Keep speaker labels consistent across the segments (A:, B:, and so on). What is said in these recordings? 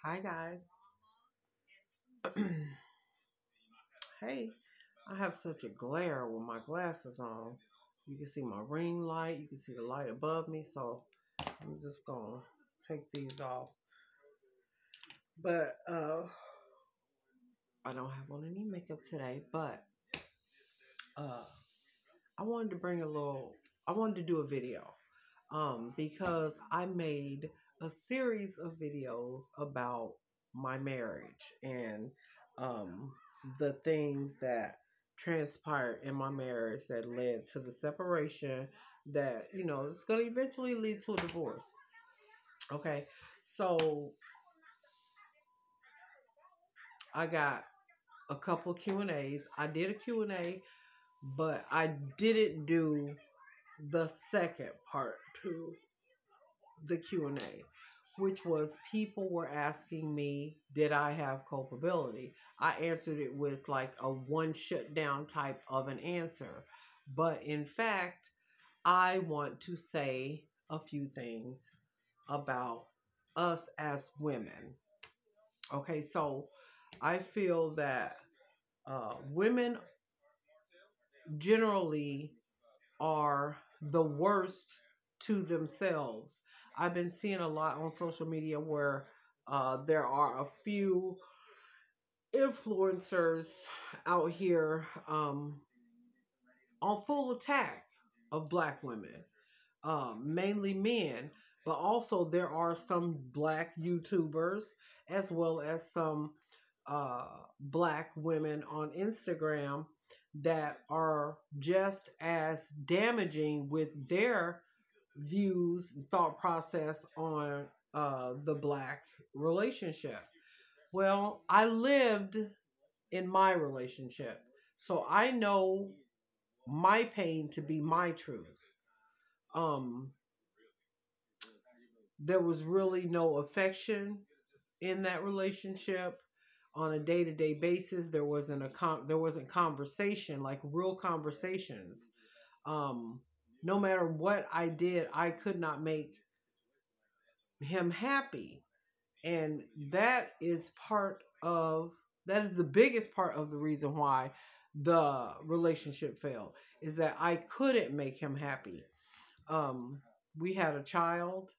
A: Hi guys. Hey, I have such a glare with my glasses on. You can see my ring light, you can see the light above me, so I'm just gonna take these off. But I don't have on any makeup today, but uh I wanted to bring a little I wanted to do a video. Because I made a series of videos about my marriage and um, the things that transpired in my marriage that led to the separation that, it's going to eventually lead to a divorce. Okay. So I got a couple Q&As. I did a Q&A, but I didn't do the second part to the Q&A, which was people were asking me, did I have culpability? I answered it with like a one shutdown type of an answer. But in fact, I want to say a few things about us as women. Okay, so I feel that women generally are the worst to themselves. I've been seeing a lot on social media where there are a few influencers out here on full attack of black women, mainly men, but also there are some black YouTubers as well as some uh, black women on Instagram that are just as damaging with their views, thought process on the black relationship. Well, I lived in my relationship, so I know my pain to be my truth. Um, there was really no affection in that relationship on a day-to-day basis. There wasn't conversation, like real conversations. um no matter what I did, I could not make him happy. And that is the biggest part of the reason why the relationship failed, is that I couldn't make him happy. um we had a child,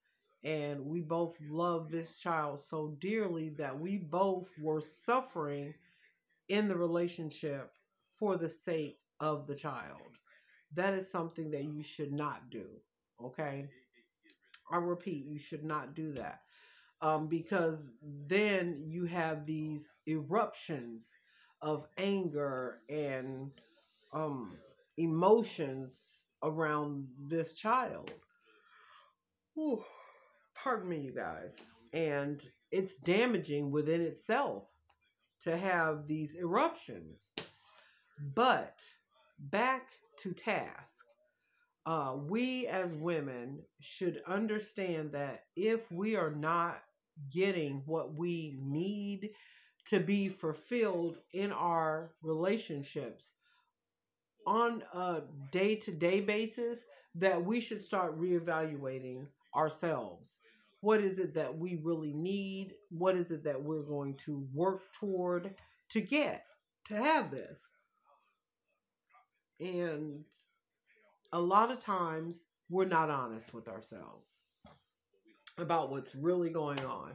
A: and we both loved this child so dearly that we both were suffering in the relationship for the sake of the child. That is something that you should not do. Okay, I repeat, you should not do that. Because then you have these eruptions of anger and um, emotions around this child. Whew, pardon me, you guys. And it's damaging within itself to have these eruptions. But back to task. We as women should understand that if we are not getting what we need to be fulfilled in our relationships on a day to day basis, that we should start reevaluating ourselves. What is it that we really need? What is it that we're going to work toward to get to have this? And a lot of times we're not honest with ourselves about what's really going on.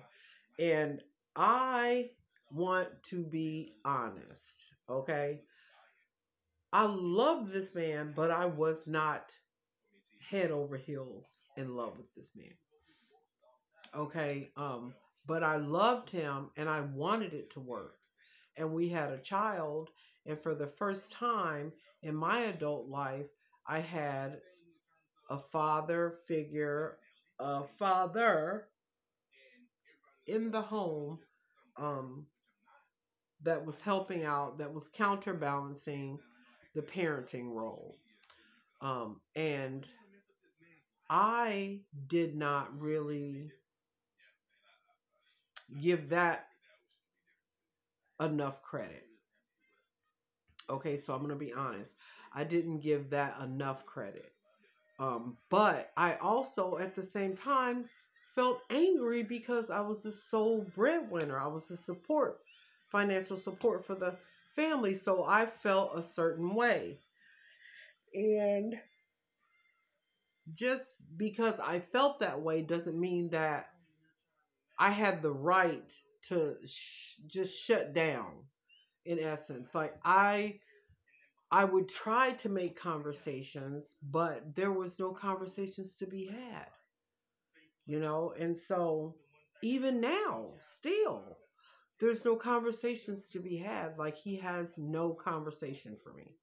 A: And I want to be honest, okay? I love this man, but I was not head over heels in love with this man. Okay? But I loved him and I wanted it to work. And we had a child, and for the first time in my adult life, I had a father figure, a father in the home, um, that was helping out, that was counterbalancing the parenting role. And I did not really give that enough credit. Okay, so I'm going to be honest. I didn't give that enough credit. But I also, at the same time, felt angry because I was the sole breadwinner. I was the support, financial support for the family. So I felt a certain way. And just because I felt that way doesn't mean that I had the right to just shut down, in essence. Like I would try to make conversations, but there was no conversations to be had, and so even now, still, there's no conversations to be had. Like he has no conversation for me.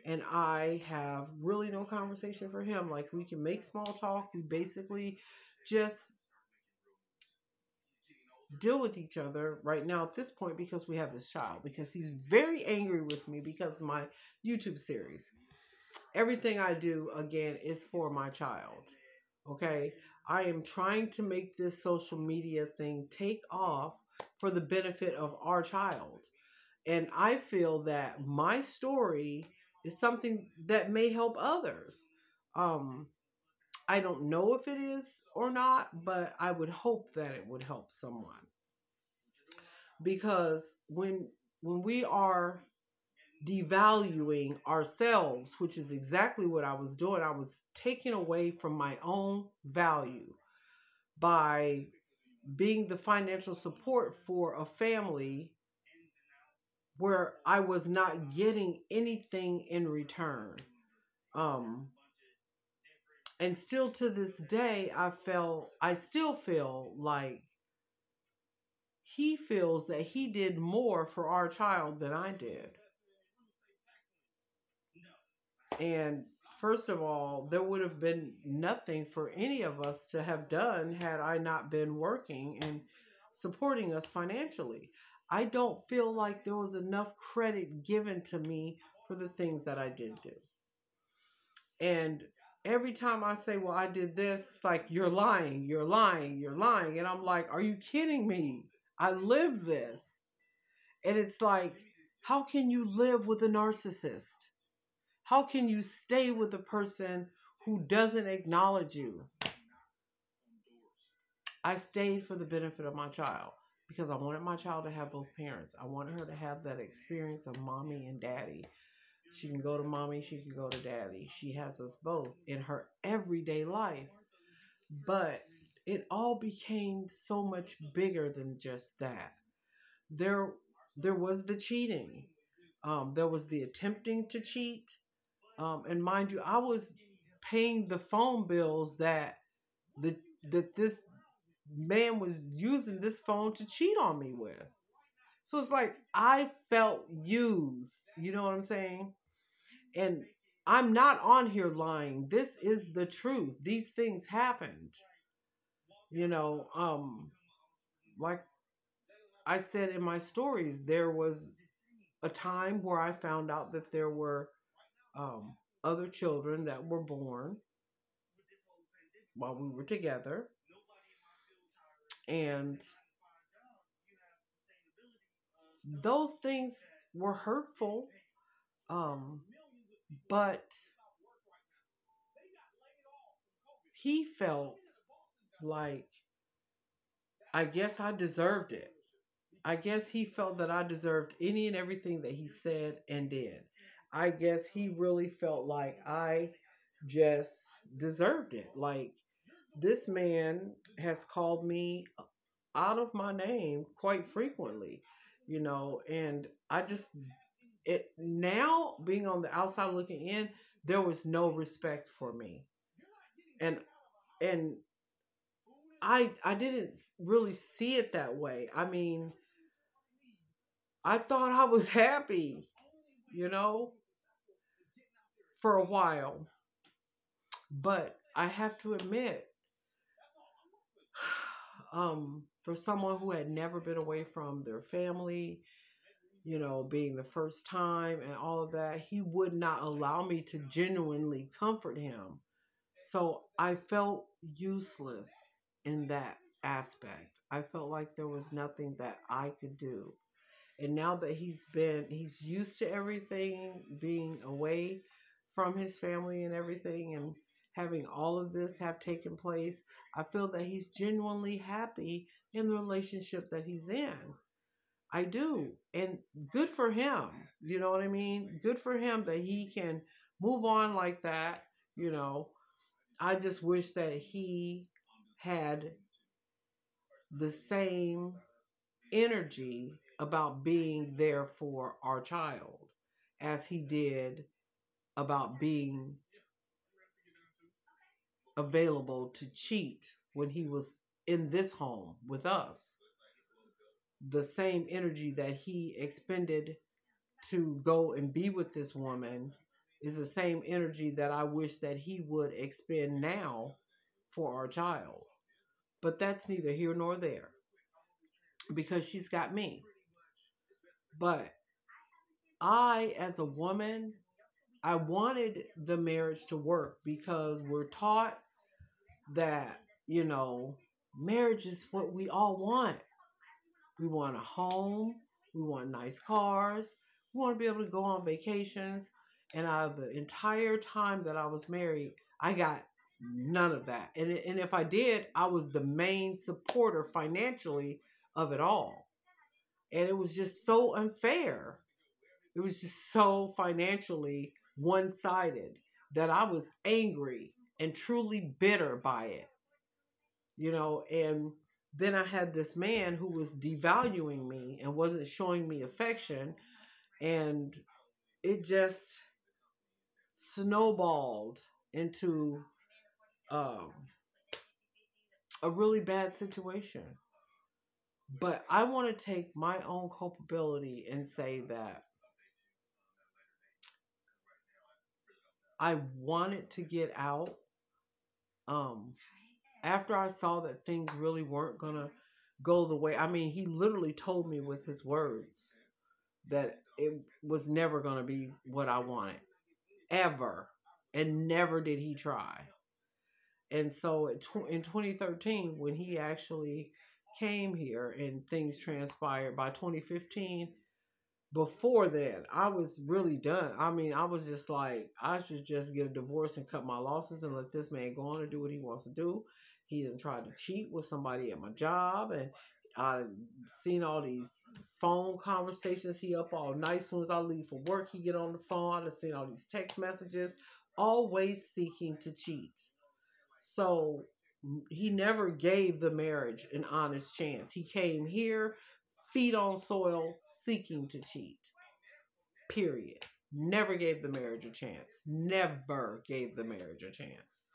A: And I have really no conversation for him. Like we can make small talk. We basically just deal with each other right now at this point because we have this child. Because he's very angry with me because of my YouTube series. Everything I do, again, is for my child. Okay? I am trying to make this social media thing take off for the benefit of our child. And I feel that my story is something that may help others. Um, I don't know if it is or not, but I would hope that it would help someone. Because when we are devaluing ourselves, which is exactly what I was doing, I was taking away from my own value by being the financial support for a family where I was not getting anything in return. Um, and still to this day, I still feel like he feels that he did more for our child than I did. And first of all, there would have been nothing for any of us to have done had I not been working and supporting us financially. I don't feel like there was enough credit given to me for the things that I did do. And every time I say, well, I did this, it's like, you're lying, you're lying, you're lying. And I'm like, are you kidding me? I live this. And it's like, how can you live with a narcissist? How can you stay with a person who doesn't acknowledge you? I stayed for the benefit of my child because I wanted my child to have both parents. I wanted her to have that experience of mommy and daddy. She can go to mommy, she can go to daddy. She has us both in her everyday life. But it all became so much bigger than just that. There there was the cheating. There was the attempting to cheat. And mind you, I was paying the phone bills the that this man was using this phone to cheat on me with. So it's like I felt used. You know what I'm saying? And I'm not on here lying. This is the truth. These things happened. You know, like I said in my stories, there was a time where I found out that there were um, other children that were born while we were together. And those things were hurtful. Um, but he felt like, I guess I deserved it. I guess he felt that I deserved any and everything that he said and did. I guess he really felt like I just deserved it. Like, this man has called me out of my name quite frequently, and I just, it now being on the outside looking in, there was no respect for me. And and I didn't really see it that way. I mean, I thought I was happy, you know, for a while. But I have to admit, for someone who had never been away from their family, being the first time and all of that, he would not allow me to genuinely comfort him. So I felt useless in that aspect. I felt like there was nothing that I could do. And now that he's used to everything, being away from his family and everything, and having all of this have taken place, I feel that he's genuinely happy in the relationship that he's in. I do. And good for him. You know what I mean? Good for him that he can move on like that. You know, I just wish that he had the same energy about being there for our child as he did about being available to cheat when he was in this home with us. The same energy that he expended to go and be with this woman is the same energy that I wish that he would expend now for our child. But that's neither here nor there because she's got me. But I, as a woman, I wanted the marriage to work because we're taught that, marriage is what we all want. We want a home, we want nice cars, we want to be able to go on vacations. And out of the entire time that I was married, I got none of that. And if I did, I was the main supporter financially of it all. And it was just so unfair. It was just so financially one sided that I was angry and truly bitter by it. And then I had this man who was devaluing me and wasn't showing me affection, and it just snowballed into um, a really bad situation. But I want to take my own culpability and say that I wanted to get out. Um, After I saw that things really weren't gonna go the way, I mean, he literally told me with his words that it was never gonna be what I wanted, ever, and never did he try. And so in 2013, when he actually came here and things transpired by 2015, before then, I was really done. I mean, I was just like, I should just get a divorce and cut my losses and let this man go on and do what he wants to do. He hasn't tried to cheat with somebody at my job, and I've seen all these phone conversations. He up all night. As soon as I leave for work, he get on the phone. I've seen all these text messages, always seeking to cheat. So he never gave the marriage an honest chance. He came here, feet on soil, seeking to cheat. Period. Never gave the marriage a chance. Never gave the marriage a chance.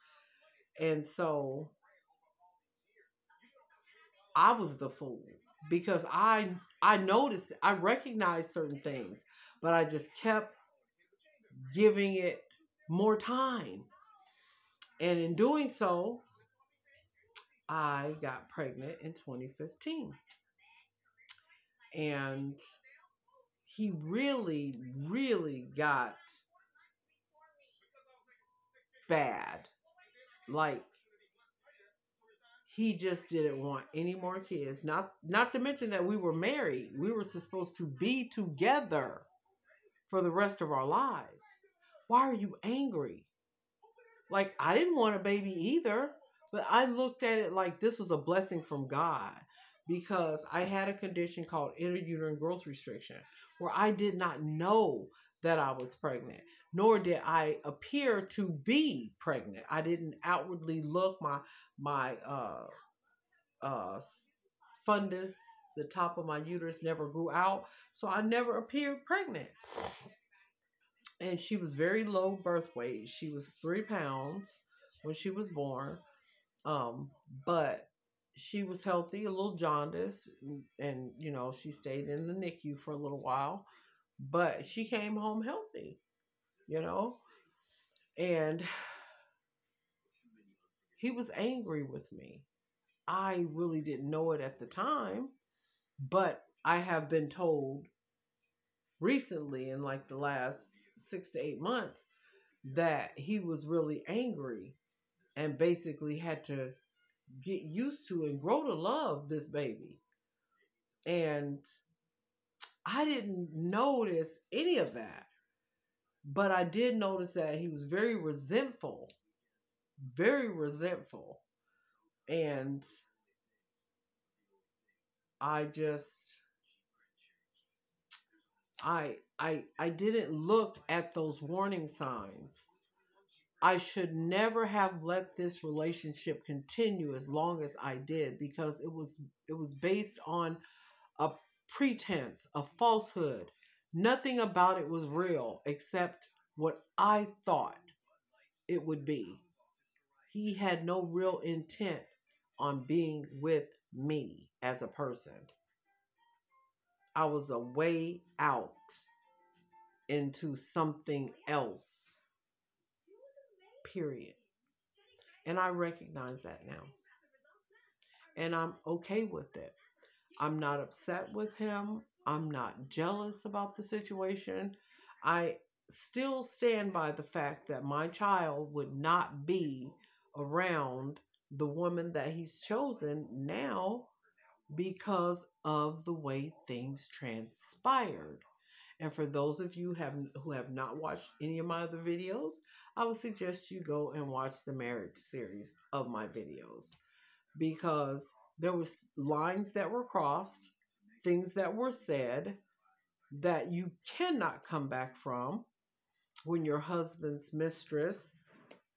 A: And so I was the fool because I noticed, I recognized certain things, but I just kept giving it more time. And in doing so, I got pregnant in 2015. And he really, really got bad. Like, he just didn't want any more kids. Not to mention that we were married. We were supposed to be together for the rest of our lives. Why are you angry? Like, I didn't want a baby either, but I looked at it like this was a blessing from God because I had a condition called intrauterine growth restriction where I did not know that I was pregnant, nor did I appear to be pregnant. I didn't outwardly look. My fundus, the top of my uterus, never grew out, so I never appeared pregnant. And she was very low birth weight. She was 3 pounds when she was born. Um, but she was healthy, a little jaundice, and she stayed in the NICU for a little while. But she came home healthy, you know, and he was angry with me. I really didn't know it at the time, but I have been told recently in like the last 6 to 8 months that he was really angry and basically had to get used to and grow to love this baby. And I didn't notice any of that, but I did notice that he was very resentful very resentful. And I just I didn't look at those warning signs. I should never have let this relationship continue as long as I did, because it was based on a pretense, a falsehood. Nothing about it was real except what I thought it would be. He had no real intent on being with me as a person. I was a way out into something else, period. And I recognize that now. And I'm okay with it. I'm not upset with him. I'm not jealous about the situation. I still stand by the fact that my child would not be around the woman that he's chosen now because of the way things transpired. And for those of you who have not watched any of my other videos, I would suggest you go and watch the marriage series of my videos, because there was lines that were crossed, things that were said that you cannot come back from when your husband's mistress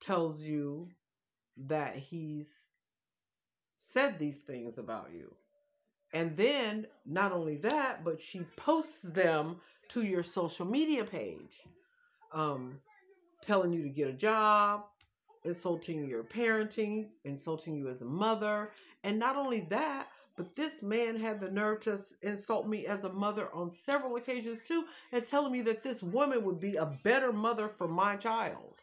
A: tells you that he's said these things about you. And then not only that, but she posts them to your social media page, um, telling you to get a job, insulting your parenting, insulting you as a mother. And not only that, but this man had the nerve to insult me as a mother on several occasions too, and telling me that this woman would be a better mother for my child.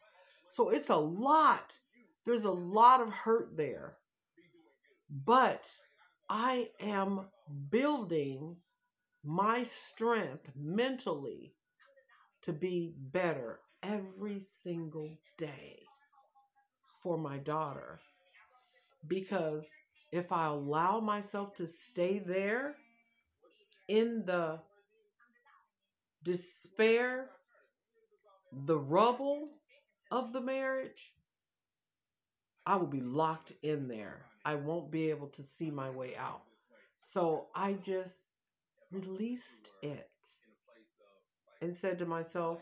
A: So it's a lot. There's a lot of hurt there. But I am building my strength mentally to be better every single day for my daughter. Because if I allow myself to stay there in the despair, the rubble of the marriage, I will be locked in there. I won't be able to see my way out. So I just released it and said to myself,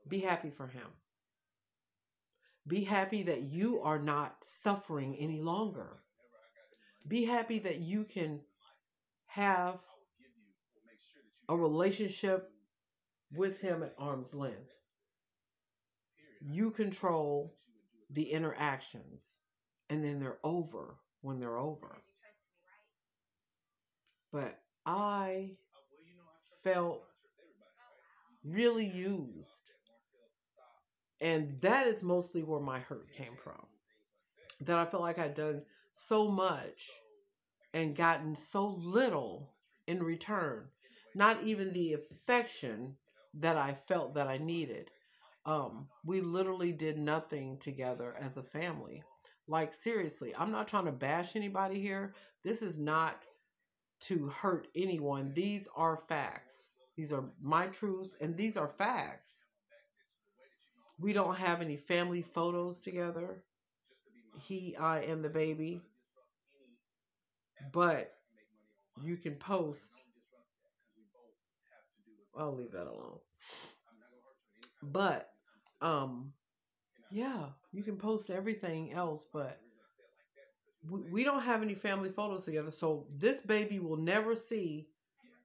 A: be happy for him. Be happy that you are not suffering any longer. Be happy that you can have a relationship with him at arm's length. You control the interactions, and then they're over when they're over. But I felt really used. And that is mostly where my hurt came from. That I felt like I'd done so much and gotten so little in return. Not even the affection that I felt that I needed. We literally did nothing together as a family. Like, seriously, I'm not trying to bash anybody here. This is not to hurt anyone. These are facts. These are my truths, and these are facts. We don't have any family photos together. He, I, and the baby. But you can post. I'll leave that alone. But, um, yeah, you can post everything else, but we don't have any family photos together. So this baby will never see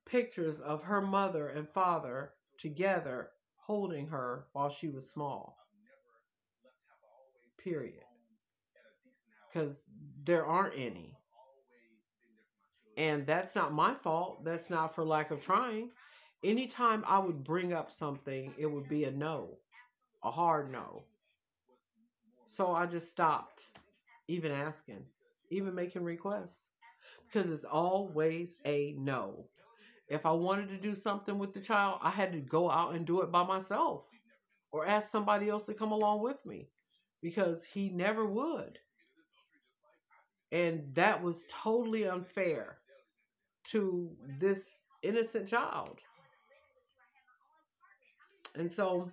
A: pictures of her mother and father together holding her while she was small. Period. Because there aren't any. And that's not my fault. That's not for lack of trying. Anytime I would bring up something, it would be a no, a hard no. So I just stopped even asking, even making requests, because it's always a no. If I wanted to do something with the child, I had to go out and do it by myself or ask somebody else to come along with me, because he never would. And that was totally unfair to this innocent child. And so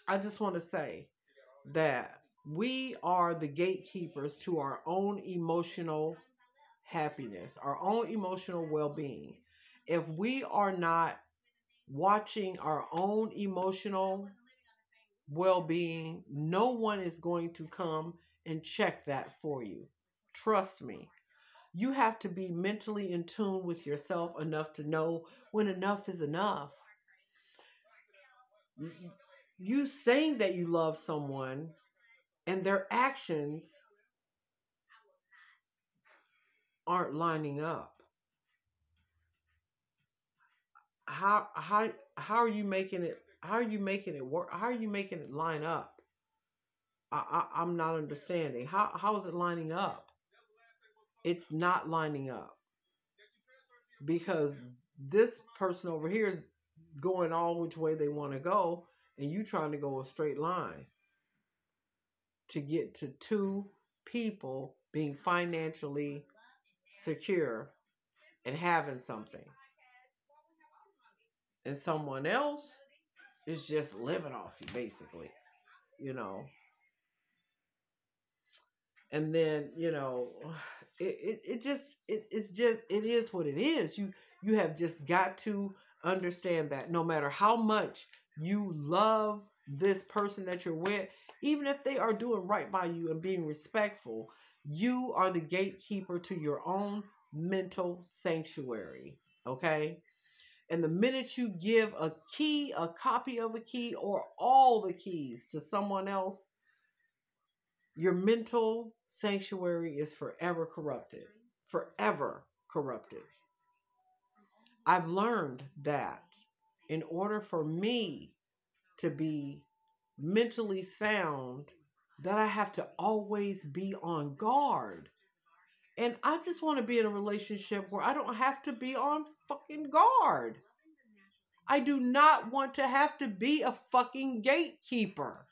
A: I just want to say that We are the gatekeepers to our own emotional happiness, our own emotional well being. If we are not watching our own emotional well being, no one is going to come and check that for you. Trust me. You have to be mentally in tune with yourself enough to know when enough is enough. You saying that you love someone and their actions aren't lining up. How are you making it? How are you making it work? How are you making it line up? I'm not understanding. How is it lining up? It's not lining up because this person over here is going all which way they want to go, and you trying to go a straight line to get to two people being financially secure and having something, and someone else is just living off you, basically, you know. And then it is what it is. You have just got to understand that no matter how much you love this person that you're with, even if they are doing right by you and being respectful, you are the gatekeeper to your own mental sanctuary. Okay. And the minute you give a key, a copy of a key, or all the keys to someone else, your mental sanctuary is forever corrupted. Forever corrupted. I've learned that in order for me to be mentally sound, that I have to always be on guard. And I just want to be in a relationship where I don't have to be on fucking guard. I do not want to have to be a fucking gatekeeper.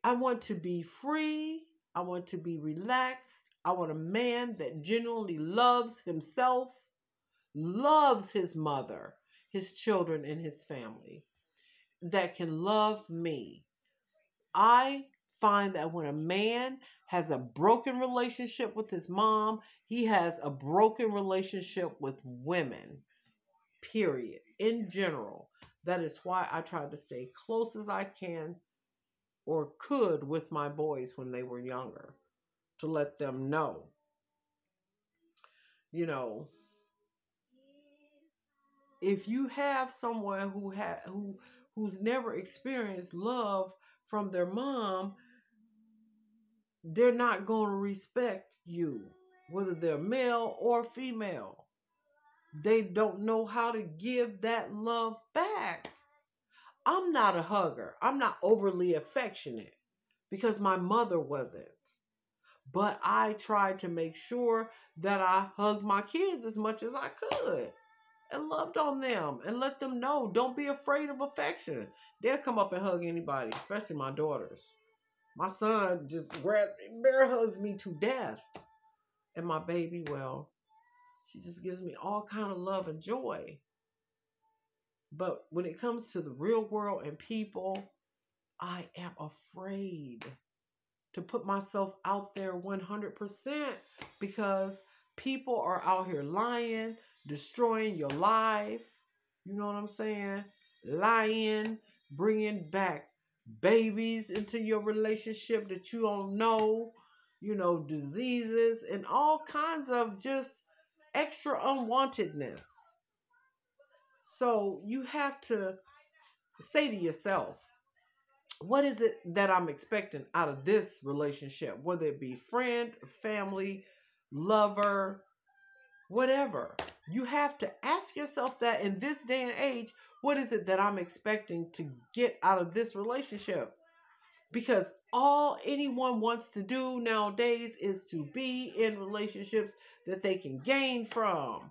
A: I want to be free. I want to be relaxed. I want a man that genuinely loves himself, loves his mother, his children, and his family, that can love me. I find that when a man has a broken relationship with his mom, he has a broken relationship with women, period, in general. That is why I try to stay close as I can or could with my boys when they were younger, to let them know, you know, if you have someone who's never experienced love from their mom, they're not going to respect you, whether they're male or female. They don't know how to give that love back. I'm not a hugger. I'm not overly affectionate because my mother wasn't. But I tried to make sure that I hugged my kids as much as I could and loved on them and let them know, don't be afraid of affection. They'll come up and hug anybody, especially my daughters. My son just bear hugs me to death. And my baby, well, she just gives me all kind of love and joy. But when it comes to the real world and people, I am afraid to put myself out there 100% because people are out here lying, destroying your life. You know what I'm saying? Lying, bringing back babies into your relationship that you don't know, diseases and all kinds of just extra unwantedness. So you have to say to yourself, what is it that I'm expecting out of this relationship? Whether it be friend, family, lover, whatever. You have to ask yourself that in this day and age, what is it that I'm expecting to get out of this relationship? Because all anyone wants to do nowadays is to be in relationships that they can gain from.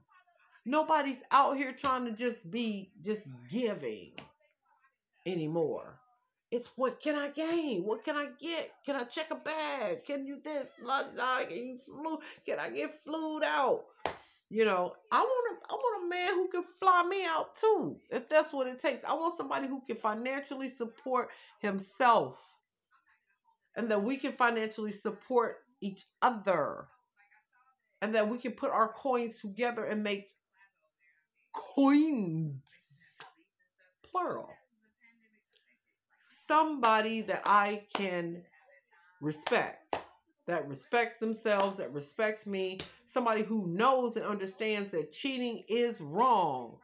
A: Nobody's out here trying to just be just giving anymore. It's what can I gain? What can I get? Can I check a bag? Can you this? Can I get flued out? I want a man who can fly me out too, if that's what it takes. I want somebody who can financially support himself. and that we can financially support each other, and that we can put our coins together and make coins, plural. Somebody that I can respect, that respects themselves, that respects me, somebody who knows and understands that cheating is wrong.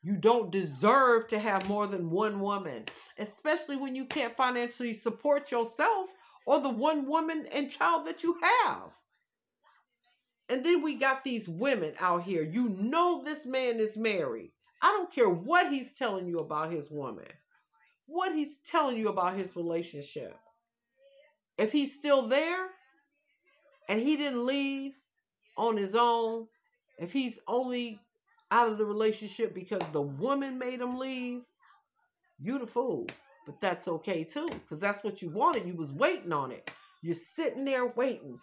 A: You don't deserve to have more than one woman, especially when you can't financially support yourself or the one woman and child that you have. And then we got these women out here. You know this man is married. I don't care what he's telling you about his woman, what he's telling you about his relationship. If he's still there and he didn't leave on his own, if he's only out of the relationship because the woman made him leave, you the fool. But that's okay too, because that's what you wanted. You was waiting on it. You're sitting there waiting,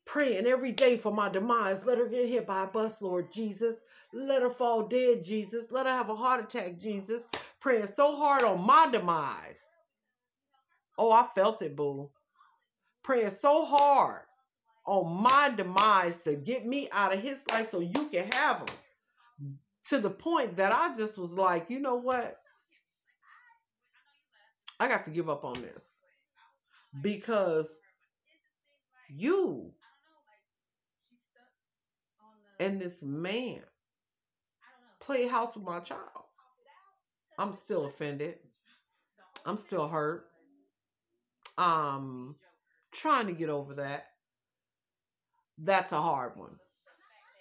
A: praying every day for my demise. Let her get hit by a bus, Lord Jesus. Let her fall dead, Jesus. Let her have a heart attack, Jesus. Praying so hard on my demise. Oh, I felt it, boo. Praying so hard on my demise to get me out of his life so you can have him. To the point that I just was like, you know what? I got to give up on this. Because you and this man play house with my child. I'm still offended. I'm still hurt. Trying to get over that. That's a hard one.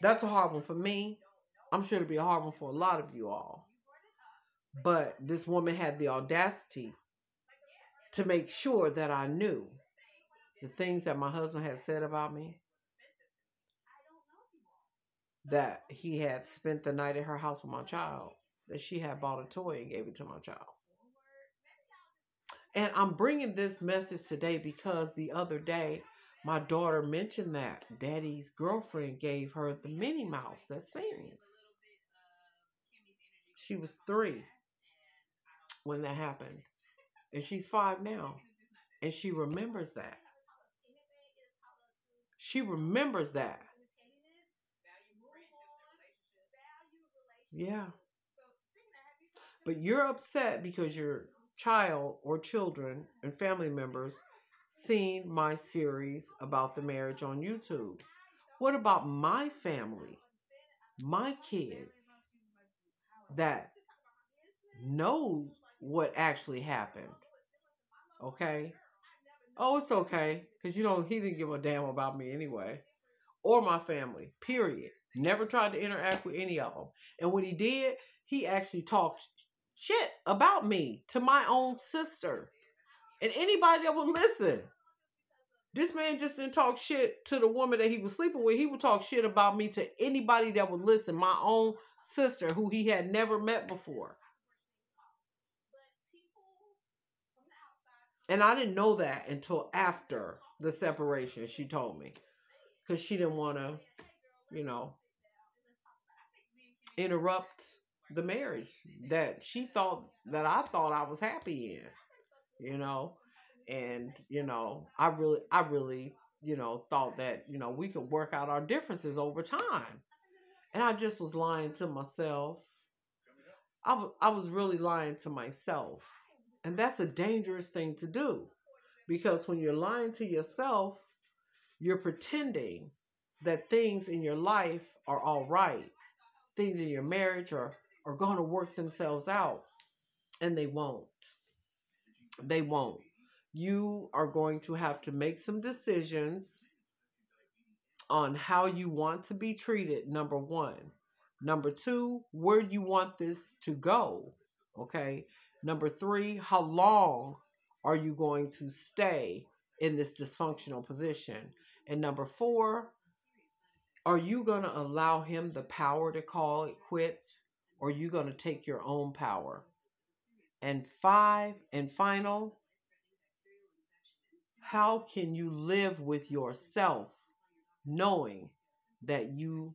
A: That's a hard one for me. I'm sure it'll be a hard one for a lot of you all. But this woman had the audacity to make sure that I knew the things that my husband had said about me, that he had spent the night at her house with my child, that she had bought a toy and gave it to my child. And I'm bringing this message today because the other day, my daughter mentioned that Daddy's girlfriend gave her the Minnie Mouse that sings. She was 3 when that happened. And she's 5 now. And she remembers that. She remembers that. Yeah. But you're upset because your child or children and family members seen my series about the marriage on YouTube. What about my family, my kids that know what actually happened? Okay. Oh, it's okay. Because he didn't give a damn about me anyway. Or my family. Period. Never tried to interact with any of them. And when he did, he actually talked shit about me to my own sister. And anybody that would listen. This man just didn't talk shit to the woman that he was sleeping with. He would talk shit about me to anybody that would listen. My own sister, who he had never met before. And I didn't know that until after the separation, she told me. Because she didn't want to, interrupt the marriage that I thought I was happy in, And, I really, thought that, we could work out our differences over time. And I just was lying to myself. I was really lying to myself. And that's a dangerous thing to do. Because when you're lying to yourself, you're pretending that things in your life are all right. Things in your marriage are going to work themselves out. And they won't. They won't. You are going to have to make some decisions on how you want to be treated, number 1. Number 2, where you want this to go. Okay. Number 3, how long are you going to stay in this dysfunctional position? And number 4, are you going to allow him the power to call it quits? Or are you going to take your own power? And 5, and final, how can you live with yourself knowing that you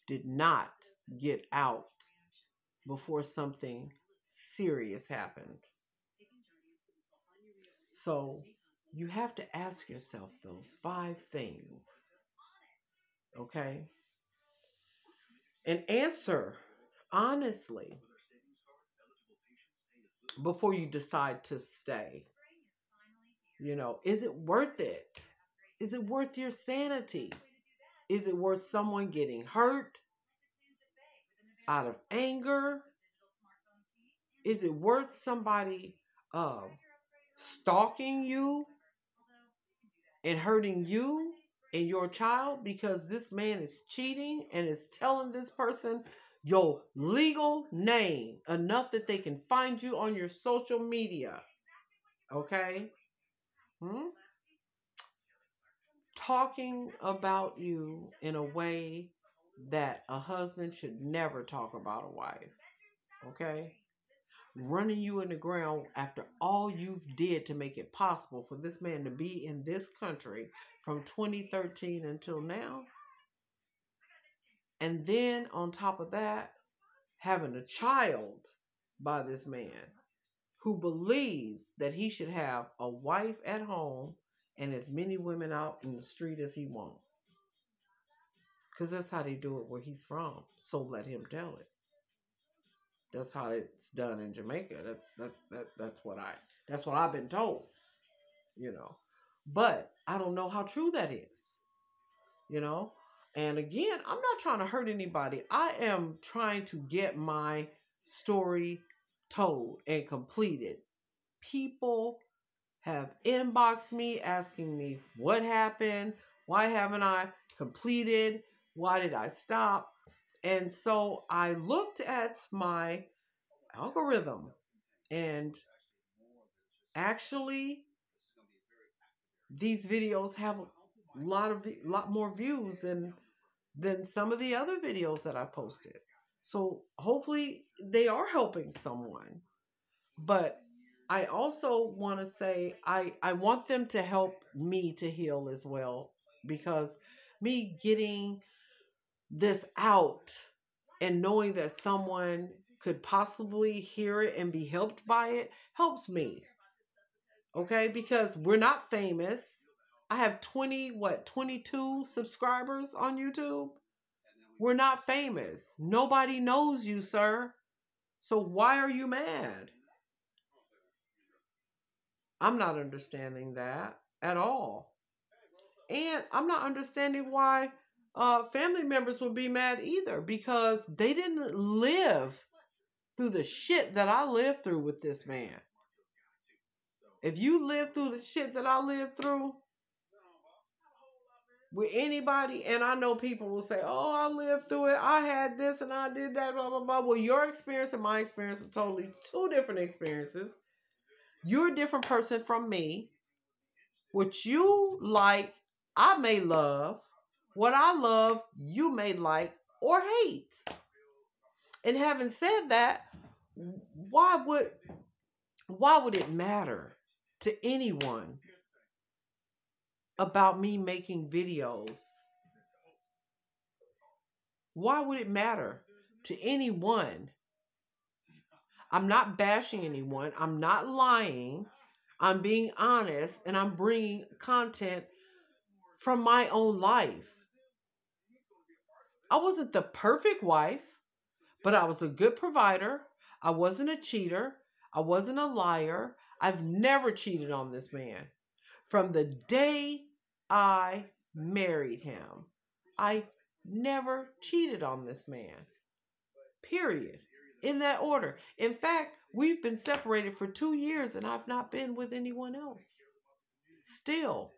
A: did not get out before something serious happened? So You have to ask yourself those 5 things, okay? And answer honestly before you decide to stay. Is it worth it? Is it worth your sanity? Is it worth someone getting hurt out of anger? Is it worth somebody uh, stalking you and hurting you and your child because this man is cheating and is telling this person your legal name enough that they can find you on your social media? Okay? Hmm? Talking about you in a way that a husband should never talk about a wife. Okay? Running you in the ground after all you've did to make it possible for this man to be in this country from 2013 until now. And then on top of that, having a child by this man who believes that he should have a wife at home and as many women out in the street as he wants. Because that's how they do it where he's from. So let him tell it. That's how it's done in Jamaica. That's what I've been told, you know. But I don't know how true that is, you know. And again, I'm not trying to hurt anybody. I am trying to get my story told and completed. People have inboxed me asking me what happened, why haven't I completed, why did I stop? And so I looked at my algorithm and actually these videos have a lot more views than some of the other videos that I posted. So hopefully they are helping someone. But I also want to say I want them to help me to heal as well, because me getting this out and knowing that someone could possibly hear it and be helped by it helps me. Okay? Because we're not famous. I have 22 subscribers on YouTube. We're not famous. Nobody knows you, sir. So why are you mad? I'm not understanding that at all. And I'm not understanding why family members would be mad either, because they didn't live through the shit that I lived through with this man. If you lived through the shit that I lived through with anybody, and I know people will say, oh, I lived through it, I had this and I did that, blah, blah, blah. Well, your experience and my experience are totally two different experiences. You're a different person from me. What you like, I may love. What I love, you may like or hate. And having said that, why would it matter to anyone about me making videos? Why would it matter to anyone? I'm not bashing anyone. I'm not lying. I'm being honest, and I'm bringing content from my own life. I wasn't the perfect wife, but I was a good provider. I wasn't a cheater. I wasn't a liar. I've never cheated on this man. From the day I married him, I never cheated on this man. Period. In that order. In fact, we've been separated for 2 years and I've not been with anyone else. Still.